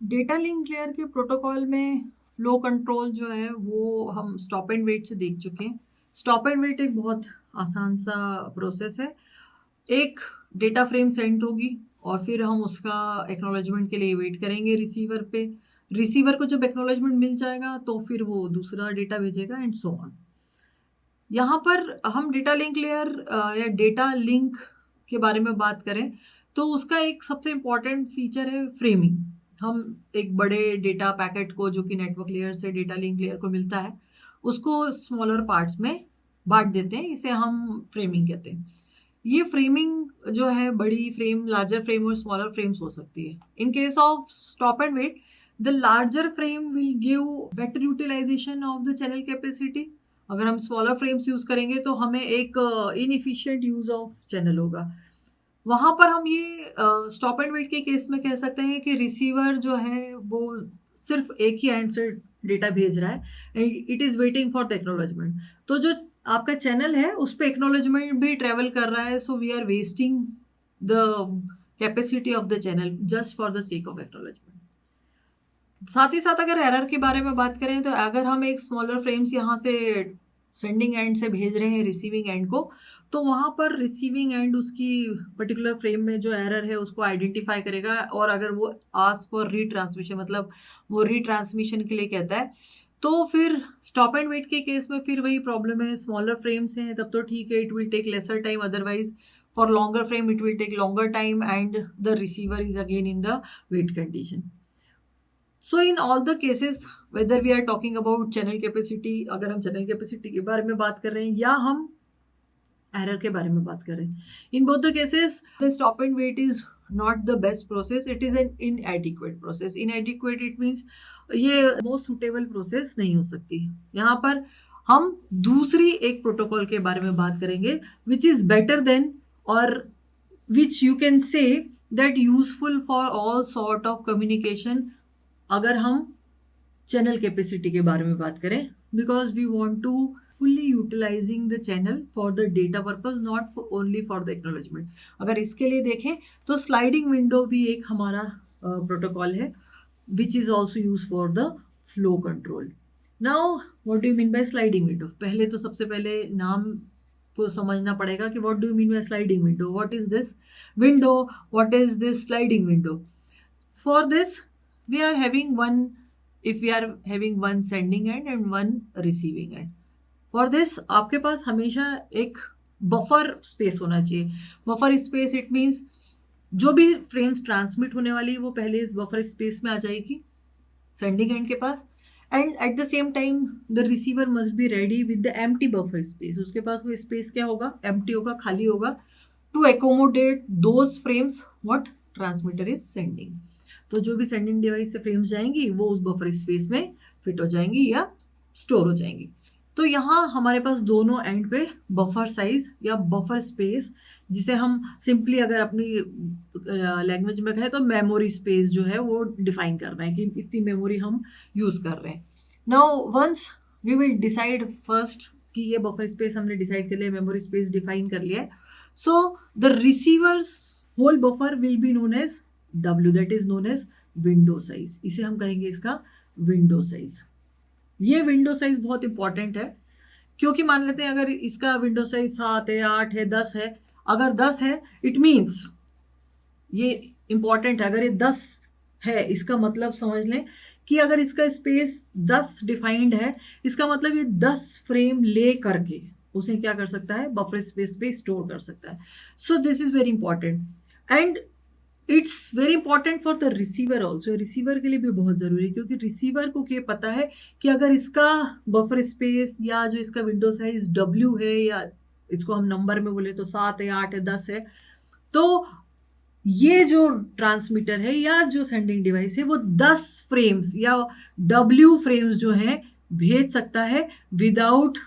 Data link layer के protocol में flow control जो है वो हम स्टॉप एंड वेट से देख चुके हैं। स्टॉप एंड वेट एक बहुत आसान सा प्रोसेस है। एक डेटा फ्रेम सेंड होगी और फिर हम उसका एक्नॉलेजमेंट के लिए वेट करेंगे रिसीवर पे। रिसीवर को जब एक्नॉलेजमेंट मिल जाएगा तो फिर वो दूसरा डेटा भेजेगा एंड सो ऑन। यहाँ पर हम डेटा लिंक लेयर या डेटा लिंक के बारे में बात करें तो उसका एक सबसे इम्पॉर्टेंट फीचर है फ्रेमिंग। हम एक बड़े डेटा पैकेट को जो कि नेटवर्क लेयर से डेटा लिंक लेयर को मिलता है उसको स्मॉलर पार्ट्स में बांट देते हैं, इसे हम फ्रेमिंग कहते हैं। ये फ्रेमिंग जो है बड़ी फ्रेम, लार्जर फ्रेम और स्मॉलर फ्रेम्स हो सकती है। In case of stop and wait the larger frame will give better utilization of the channel capacity. अगर हम स्मॉलर फ्रेम्स यूज करेंगे तो हमें एक इनएफिशिएंट यूज ऑफ चैनल होगा। वहां पर हम ये स्टॉप एंड वेट के केस में कह सकते हैं कि रिसीवर जो है वो सिर्फ एक ही एंड से डेटा भेज रहा है, it is waiting for the acknowledgement. तो जो आपका चैनल है उस पर एक्नॉलेजमेंट भी ट्रेवल कर रहा है, so we are wasting the capacity of the channel just for the sake of acknowledgement. साथ ही साथ अगर एरर के बारे में बात करें तो अगर हम एक स्मॉलर फ्रेम्स यहाँ से सेंडिंग एंड से भेज रहे हैं रिसीविंग एंड को, तो वहां पर रिसीविंग एंड उसकी पर्टिकुलर फ्रेम में जो एरर है उसको आइडेंटिफाई करेगा और अगर वो आस्क फॉर रीट्रांसमिशन मतलब वो रीट्रांसमिशन के लिए कहता है तो फिर स्टॉप एंड वेट के केस में फिर वही प्रॉब्लम है। स्मॉलर फ्रेम्स हैं तब तो ठीक है, it will take lesser time, otherwise for longer frame it will take longer time and the receiver is again in the wait condition. So in all the cases whether we are talking about channel capacity, अगर हम channel capacity के बारे में बात कर रहे हैं या हम एरर के बारे में बात कर रहे हैं, in both the cases the stop and wait is not the best process, it is an inadequate process. Inadequate it means ये मोस्ट सुटेबल प्रोसेस नहीं हो सकती। यहाँ पर हम दूसरी एक प्रोटोकॉल के बारे में बात करेंगे विच इज बेटर देन और which you can say that useful for all sort of communication अगर हम चैनल कैपेसिटी के बारे में बात करें, because we want to fully utilizing the channel for the data purpose, not only for the acknowledgement. अगर इसके लिए देखें तो स्लाइडिंग विंडो भी एक हमारा प्रोटोकॉल है which is also use for the flow control. Now what do you mean by sliding window? पहले तो सबसे पहले नाम को समझना पड़ेगा कि what do you mean by sliding window, what is this window, what is this sliding window. For this we are having one, if we are having one sending end and one receiving end, for this आपके पास हमेशा एक buffer space होना चाहिए। Buffer space it means जो भी frames transmit होने वाली है वो पहले इस बफर स्पेस में आ जाएगी सेंडिंग एंड के पास, and at the same time the receiver must be ready with the empty buffer space. उसके पास वो स्पेस क्या होगा? एम्प्टी होगा, खाली होगा, to accommodate those frames what transmitter is sending. तो जो भी सेंडिंग डिवाइस से फ्रेम्स जाएंगी वो उस बफर स्पेस में फिट हो जाएंगी या स्टोर हो जाएंगी। तो यहाँ हमारे पास दोनों एंड पे बफर साइज या बफर स्पेस, जिसे हम सिंपली अगर अपनी लैंग्वेज में कहें तो मेमोरी स्पेस जो है वो डिफाइन कर रहे हैं कि इतनी मेमोरी हम यूज कर रहे हैं। Now once we will decide first कि ये बफर स्पेस हमने डिसाइड कर लिया, मेमोरी स्पेस डिफाइन कर लिया है, so the receiver's whole buffer will be known as W, that is known as window size. इसे हम कहेंगे इसका विंडो साइज। ये विंडो साइज बहुत इंपॉर्टेंट है क्योंकि मान लेते हैं अगर इसका विंडो साइज 7 है, 8 है, 10 है, अगर 10 है इट मीन्स ये इंपॉर्टेंट है, अगर ये 10 है इसका मतलब समझ लें कि अगर इसका स्पेस 10 डिफाइंड है इसका मतलब ये 10 फ्रेम ले करके उसे क्या कर सकता है? बफर स्पेस पे स्टोर कर सकता है। सो this is very important and it's very important for the receiver also. Receiver के लिए भी बहुत जरूरी है क्योंकि रिसीवर को ये पता है कि अगर इसका बफर स्पेस या जो इसका विंडो साइज W है या इसको हम नंबर में बोले तो 7 है, 8 है, 10 है, तो ये जो ट्रांसमीटर है या जो सेंडिंग डिवाइस है वो 10 फ्रेम्स या W फ्रेम्स जो है भेज सकता है without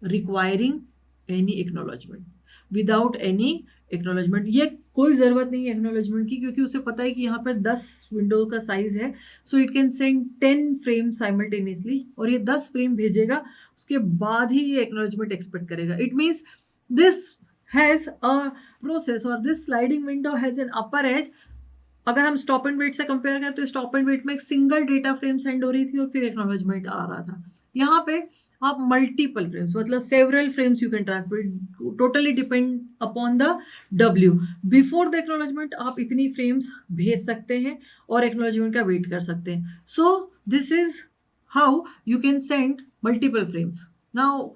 requiring any acknowledgement, without any acknowledgement. ये कोई ज़रूरत नहीं है एक्नॉलेजमेंट की क्योंकि उसे पता है कि यहाँ पर 10 विंडो का साइज है, so it can send 10 frame simultaneously और ये 10 फ्रेम भेजेगा, उसके बाद ही ये एक्नॉलेजमेंट एक्सपेक्ट करेगा। It means this has a process और this sliding window has an upper edge अगर हम स्टॉप एंड वेट से कंपेयर करें तो स्टॉप एंड वेट में एक सिंगल डेटा फ्रेम सेंड हो रही थी और फिर एक्नॉलेजमेंट आ रहा था। यहाँ पे आप मल्टीपल फ्रेम्स मतलब several frames you can transmit, totally depend upon the W. Before the acknowledgement आप इतनी फ्रेम्स भेज सकते हैं और एक्नॉलेजमेंट का वेट कर सकते हैं। सो this is how you can send multiple frames. Now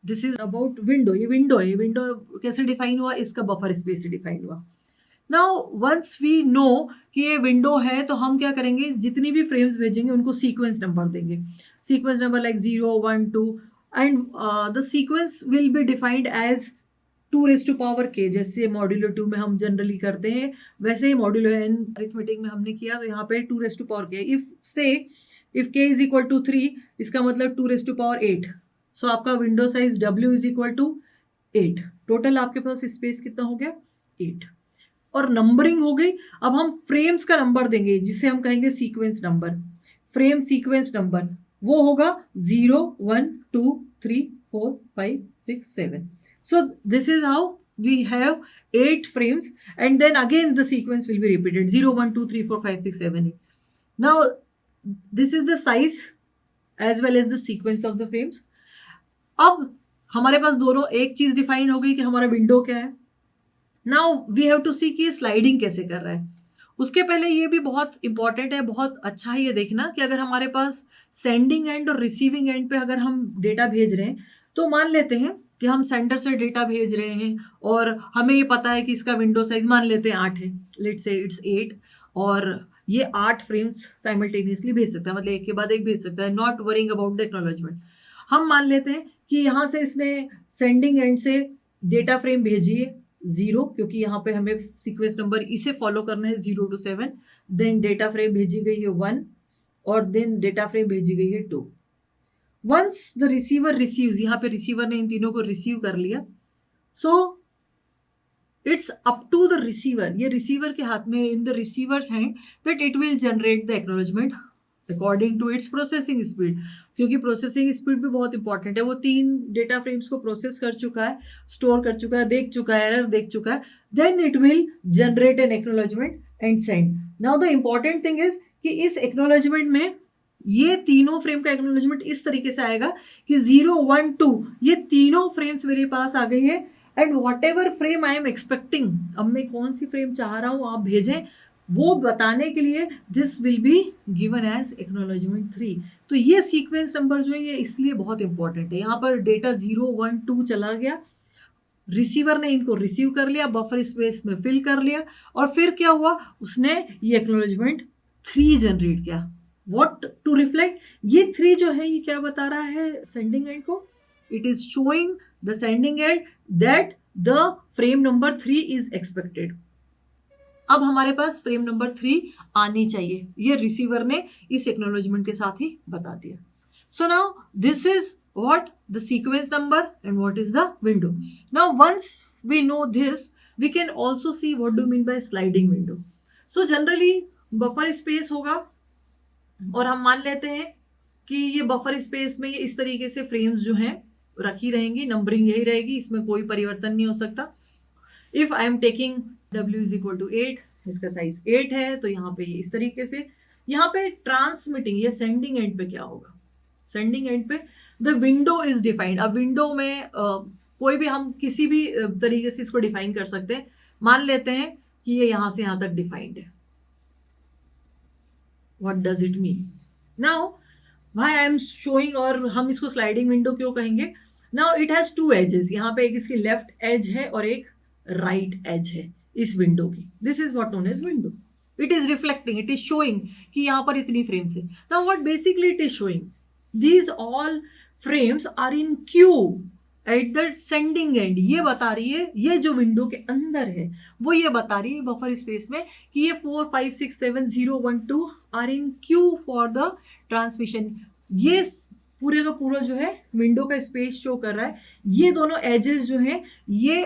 this is about window. ये विंडो है, विंडो कैसे डिफाइन हुआ, इसका बफर स्पेस से डिफाइन हुआ। नाउ वंस वी नो कि ये विंडो है तो हम क्या करेंगे, जितनी भी फ्रेम्स भेजेंगे उनको सीक्वेंस नंबर देंगे, sequence number like 0 1 2 and the sequence will be defined as 2⁻k। जैसे मॉड्यूलो 2 में हम जनरली करते हैं वैसे ही मॉड्यूलो n अरिथमेटिक में हमने किया, तो यहाँ पे 2⁻k। If k is equal to 3 इसका मतलब 2⁸ सो आपका window size w is equal to 8। Total आपके पास स्पेस कितना हो गया, 8। और नंबरिंग हो गई। अब हम फ्रेम्स का नंबर देंगे जिसे हम कहेंगे sequence number. Frame sequence number वो होगा 0 1 2 3 4 5 6 7। So this is how we have 8 frames and then again the sequence will be repeated 0 1 2 3 4 5 6 7 8. Now this is the size as well as the sequence of the frames. अब हमारे पास दोनों एक चीज define हो गई कि हमारा विंडो क्या है। नाउ वी हैव टू सी कि ये स्लाइडिंग कैसे कर रहा है। उसके पहले ये भी बहुत इंपॉर्टेंट है, बहुत अच्छा है ये देखना कि अगर हमारे पास सेंडिंग एंड और रिसीविंग एंड पे अगर हम डेटा भेज रहे हैं, तो मान लेते हैं कि हम सेंडर से डेटा भेज रहे हैं और हमें ये पता है कि इसका विंडो साइज मान लेते हैं 8 है, लेट्स से इट्स 8, और ये 8 फ्रेम्स साइमल्टेनियसली भेज सकता है, मतलब एक के बाद एक भेज सकता है, not worrying about the acknowledgement. हम मान लेते हैं कि यहाँ से इसने सेंडिंग एंड से डेटा फ्रेम भेजी है 0, क्योंकि यहाँ पे हमें सीक्वेंस नंबर इसे फॉलो करना है 0 to 7। देन डेटा फ्रेम भेजी गई है 1 और देन डेटा फ्रेम भेजी गई है 2। वंस द रिसीवर रिसीव्स, यहाँ पे रिसीवर ने इन तीनों को रिसीव कर लिया, so it's up to the receiver, ये रिसीवर के हाथ में, in the receiver's hand, that it will generate the acknowledgement according to its processing speed. क्योंकि प्रोसेसिंग स्पीड भी बहुत इंपॉर्टेंट है। वो 3 डेटा फ्रेम्स को प्रोसेस कर चुका है, स्टोर कर चुका है, देख चुका है, एरर देख चुका है, then it will generate an acknowledgement and send. Now the important thing is कि इस एक्नॉलेजमेंट में ये तीनों फ्रेम का एक्नॉलेजमेंट इस तरीके से आएगा कि 0 1 2 ये तीनों फ्रेम्स मेरे पास आ गई है, and what ever frame I am expecting, अब मैं कौन सी फ्रेम चाह रहा हूं आप भेजें, वो बताने के लिए this will be given as acknowledgement 3। तो ये सीक्वेंस नंबर जो है ये इसलिए बहुत इंपॉर्टेंट है। यहाँ पर डेटा 0 1 2 चला गया, रिसीवर ने इनको रिसीव कर लिया, बफर स्पेस में फिल कर लिया, और फिर क्या हुआ, उसने ये एक्नॉलेजमेंट 3 जनरेट किया। व्हाट टू रिफ्लेक्ट, ये 3 जो है ये क्या बता रहा है सेंडिंग एंड को, it is showing the sending and that the frame number 3 is expected. अब हमारे पास फ्रेम नंबर 3 आनी चाहिए, ये रिसीवर ने इस एक्नॉलेजमेंट के साथ ही बता दिया। So now this is what the sequence number and what is the window. Now once we know this we can also see what do mean by sliding window. So generally buffer space होगा और हम मान लेते हैं कि ये buffer space में ये इस तरीके से फ्रेम्स जो हैं रखी रहेंगी, नंबरिंग यही रहेगी, इसमें कोई परिवर्तन नहीं हो सकता। If I am taking w is equal to 8, इसका साइज 8 है, तो यहाँ पे इस तरीके से, यहाँ पे ट्रांसमिटिंग या सेंडिंग एंड पे क्या होगा, सेंडिंग एंड पे द विंडो इज डिफाइंड। अब विंडो में कोई भी हम किसी भी तरीके से इसको डिफाइन कर सकते हैं। मान लेते हैं कि ये यहाँ से यहाँ तक डिफाइंड है। What does it mean? Now why I am showing, और हम इसको स्लाइडिंग विंडो क्यों कहेंगे? नाउ इट हैज 2 एजेस, यहाँ पे एक इसकी लेफ्ट एज है और एक राइट एज है इस विंडो की। This is what known as window. It is reflecting, it is showing कि यहाँ पर इतनी फ्रेम्स है। Now what basically it is showing, these all frames are in queue at the sending end. ये बता रही है, ये जो विंडो के अंदर है वो ये बता रही है बफर स्पेस में कि ये 4 5 6 7 0 1 2 are in queue for the transmission. ये पूरे का पूरा जो है विंडो का स्पेस शो कर रहा है। ये दोनों एजेस जो है ये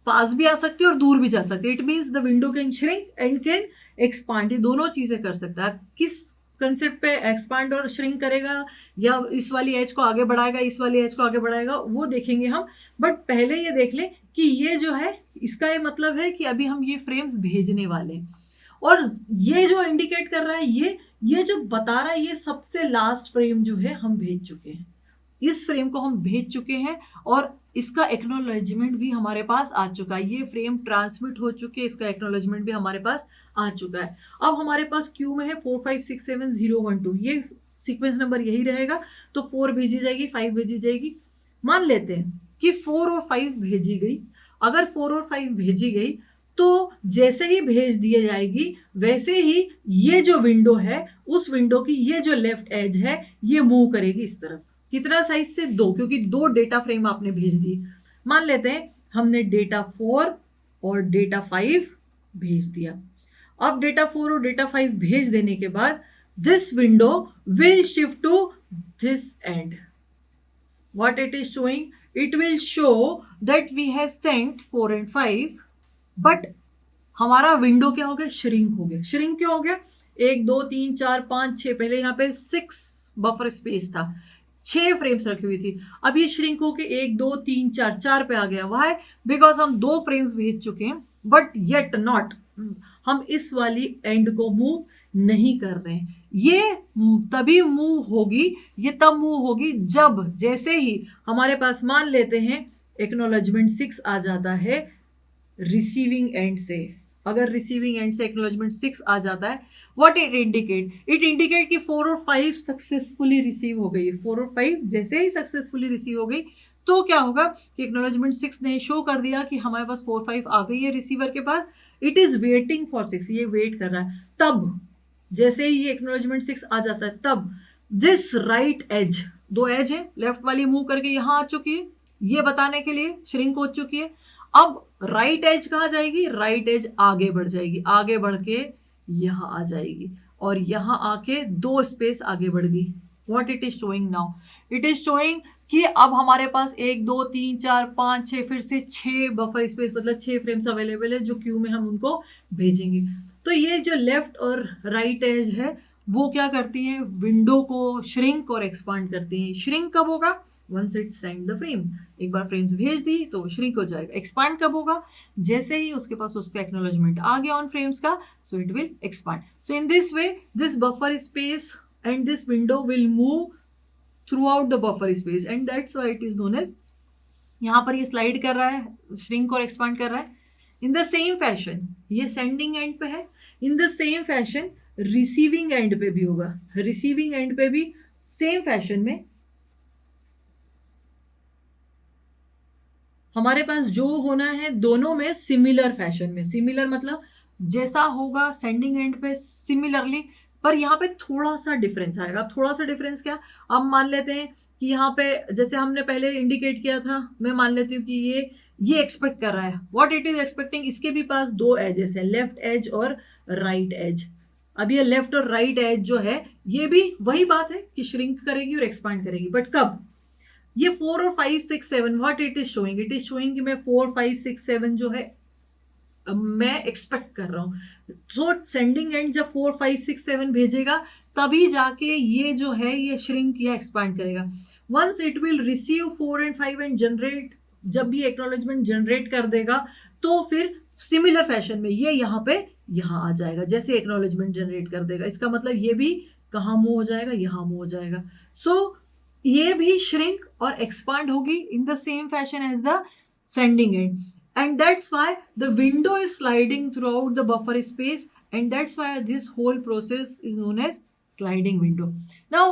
पास भी आ सकती है और दूर भी जा सकती है। It means the window can shrink and can expand, ये दोनों चीजें कर सकता है। किस कंसेप्ट पे एक्सपांड और श्रिंक करेगा, या इस वाली एज को आगे बढ़ाएगा, इस वाली एज को आगे बढ़ाएगा, वो देखेंगे हम। बट पहले ये देख लें कि ये जो है इसका ये मतलब है कि अभी हम ये फ्रेम्स भेजने वाले हैं, और ये जो इंडिकेट कर रहा है, ये जो बता रहा है, ये सबसे लास्ट फ्रेम जो है हम भेज चुके हैं, इस फ्रेम को हम भेज चुके हैं और इसका एक्नॉलेजमेंट भी हमारे पास आ चुका है। ये फ्रेम ट्रांसमिट हो चुके, इसका एक्नॉलेजमेंट भी हमारे पास आ चुका है। अब हमारे पास क्यू में है 4567012, ये सीक्वेंस नंबर यही रहेगा, तो 4 भेजी जाएगी, 5 भेजी जाएगी। मान लेते हैं कि 4 और 5 भेजी गई। अगर 4 और 5 भेजी गई तो जैसे ही भेज दिया जाएगी वैसे ही ये जो विंडो है, उस विंडो की ये जो लेफ्ट एज है ये मूव करेगी इस तरफ। कितना साइज से? 2, क्योंकि 2 डेटा फ्रेम आपने भेज दिए। मान लेते हैं हमने डेटा 4 और डेटा 5 भेज दिया। अब डेटा 4 और डेटा 5 भेज देने के बाद this window will shift to this end. What it is showing? It will show that we have sent 4 and 5, but हमारा विंडो क्या हो गया? श्रिंक हो गया। श्रिंक क्यों हो गया? 1 2 3 4 5 6, पहले यहाँ पे 6 बफर स्पेस था, 6 फ्रेम्स रखी हुई थी। अब ये श्रिंक होके 1 2 3 4 पे आ गया। वाई? बिकॉज हम 2 फ्रेम्स भेज चुके हैं, बट येट नॉट, हम इस वाली एंड को मूव नहीं कर रहे हैं। ये तभी मूव होगी, ये तब मूव होगी जब, जैसे ही हमारे पास मान लेते हैं एक्नॉलेजमेंट 6 आ जाता है रिसीविंग एंड से। अगर रिसीविंग एंड से एक्नॉलेजमेंट 6 आ जाता है, what it indicate? It indicate कि 4 और 5 सक्सेसफुली रिसीव हो गई। 4 और 5 जैसे ही सक्सेसफुली रिसीव हो गई तो क्या होगा कि एक्नॉलेजमेंट 6 ने शो कर दिया कि हमारे पास 4 5 आ गई है रिसीवर के पास। इट इज वेटिंग फॉर 6, ये वेट कर रहा है। तब जैसे ही ये एक्नॉलेजमेंट 6 आ जाता है, तब दिस राइट एज, 2 एज है, लेफ्ट वाली मूव करके यहां आ चुकी है, ये बताने के लिए श्रिंक हो चुकी है। अब राइट एज कहाँ जाएगी? राइट एज आगे बढ़ जाएगी, आगे बढ़ के यहां आ जाएगी और यहां आके 2 स्पेस आगे बढ़ गई। What it is showing now? It is showing कि अब हमारे पास 1 2 3 4 5 6 फिर से 6 बफर स्पेस, मतलब 6 फ्रेम्स अवेलेबल है जो क्यू में हम उनको भेजेंगे। तो ये जो लेफ्ट और राइट एज है वो क्या करती है? विंडो को श्रिंक और एक्सपांड करती है। श्रिंक कब होगा? Once it send the frame, एक बार फ्रेम्स भेज दी तो श्रिंक हो जाएगा। एक्सपांड कब होगा? जैसे ही उसके पास उसका एक्नॉलेजमेंट आ गया ऑन फ्रेम्स का, so it will expand. So in this way this buffer space and this window will move throughout the buffer space and that's why it is known as, यहां पर ये स्लाइड कर रहा है, shrink और expand कर रहा है। इन द सेम फैशन ये सेंडिंग एंड पे है, इन the same fashion receiving end पे भी होगा। रिसीविंग एंड पे भी सेम फैशन में हमारे पास जो होना है दोनों में सिमिलर फैशन में, सिमिलर मतलब जैसा होगा सेंडिंग एंड पे सिमिलरली, पर यहाँ पे थोड़ा सा डिफरेंस आएगा। अब थोड़ा सा डिफरेंस क्या? अब मान लेते हैं कि यहाँ पे जैसे हमने पहले इंडिकेट किया था, मैं मान लेती हूँ कि ये एक्सपेक्ट कर रहा है। What it is expecting? इसके भी पास 2 एजेस है, लेफ्ट एज और राइट एज। अब ये लेफ्ट और राइट एज जो है ये भी वही बात है कि श्रिंक करेगी और एक्सपांड करेगी, बट कब? ये 4 और 5 6 7, what it is showing? It is showing कि मैं 4 5 6 7 जो है मैं एक्सपेक्ट कर रहा हूं। तो सेंडिंग एंड जब 4 5 6 7 भेजेगा तभी जाके ये जो है ये श्रिंक या एक्सपांड करेगा। Once it will receive 4 and 5 and generate, जब भी एक्नॉलेजमेंट जनरेट कर देगा तो फिर सिमिलर फैशन में ये यहाँ पे यहाँ आ जाएगा जैसे एक्नॉलेजमेंट जनरेट कर देगा। इसका मतलब ये भी कहाँ मूव हो जाएगा? यहाँ मूव हो जाएगा। सो ये भी श्रिंक और एक्सपांड होगी in the same fashion as the sending end, and that's why the window is sliding throughout the buffer space and that's why this whole process is known as sliding window. Now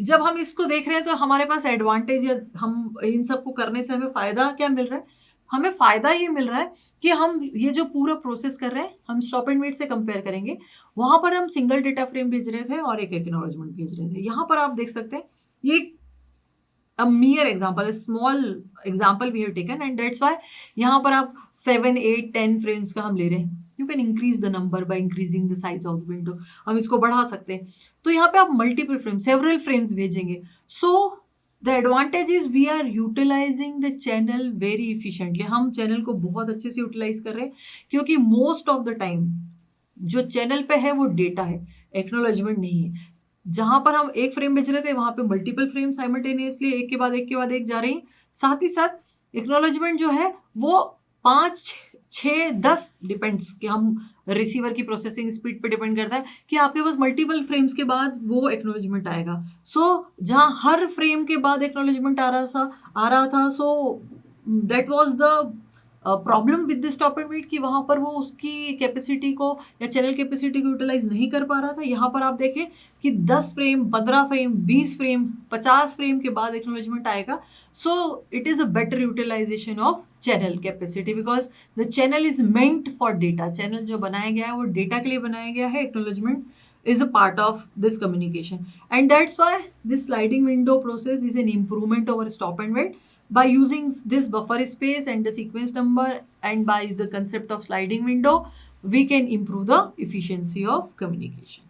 जब हम इसको देख रहे हैं तो हमारे पास advantage या हम इन सबको करने से हमें फायदा क्या मिल रहा है? हमें फायदा ये मिल रहा है कि हम ये जो पूरा प्रोसेस कर रहे हैं हम स्टॉप एंड वेट से कंपेयर करेंगे। वहां पर हम सिंगल डेटा फ्रेम भेज रहे थे और एक एक्नॉलेजमेंट भेज रहे थे। यहाँ पर आप देख सकते हैं ये a mere example, a small example we have taken and that's why यहाँ पर आप 7 8 10 frames का हम ले रहे हैं। You can increase the number by increasing the size of the window, हम इसको बढ़ा सकते हैं। तो यहाँ पे आप multiple frames, several frames भेजेंगे। So the advantage is we are utilizing the channel very efficiently, हम चैनल को बहुत अच्छे से यूटिलाइज कर रहे हैं क्योंकि मोस्ट ऑफ द टाइम जो चैनल पे है वो डेटा है, एक्नॉलेजमेंट नहीं है। जहां पर हम एक फ्रेम भेज रहे थे वहां पे मल्टीपल फ्रेम साइमल्टेनियसली एक के बाद एक के बाद एक जा रही। साथ ही साथ एक्नॉलेजमेंट जो है वो 5 6 10 डिपेंड्स कि हम रिसीवर की प्रोसेसिंग स्पीड पे डिपेंड करता है कि आपके पास मल्टीपल फ्रेम्स के बाद वो एक्नॉलेजमेंट आएगा. सो जहाँ हर फ्रेम के बाद एक्नॉलेजमेंट आ रहा था, so that was the problem with the stop and wait कि वहां पर वो उसकी कैपेसिटी को या चैनल कैपेसिटी को यूटिलाइज नहीं कर पा रहा था. यहाँ पर आप देखें कि 10 फ्रेम, 15 फ्रेम, 20 फ्रेम, 50 फ्रेम के बाद एक्नॉलेजमेंट आएगा. So it is a better utilization of channel capacity because the channel is meant for data. Channel जो बनाया गया है वो डेटा के लिए बनाया गया है. Acknowledgement is a part of this communication, and that's why this sliding window process is an improvement over stop and wait. By using this buffer space and the sequence number and by the concept of sliding window, we can improve the efficiency of communication.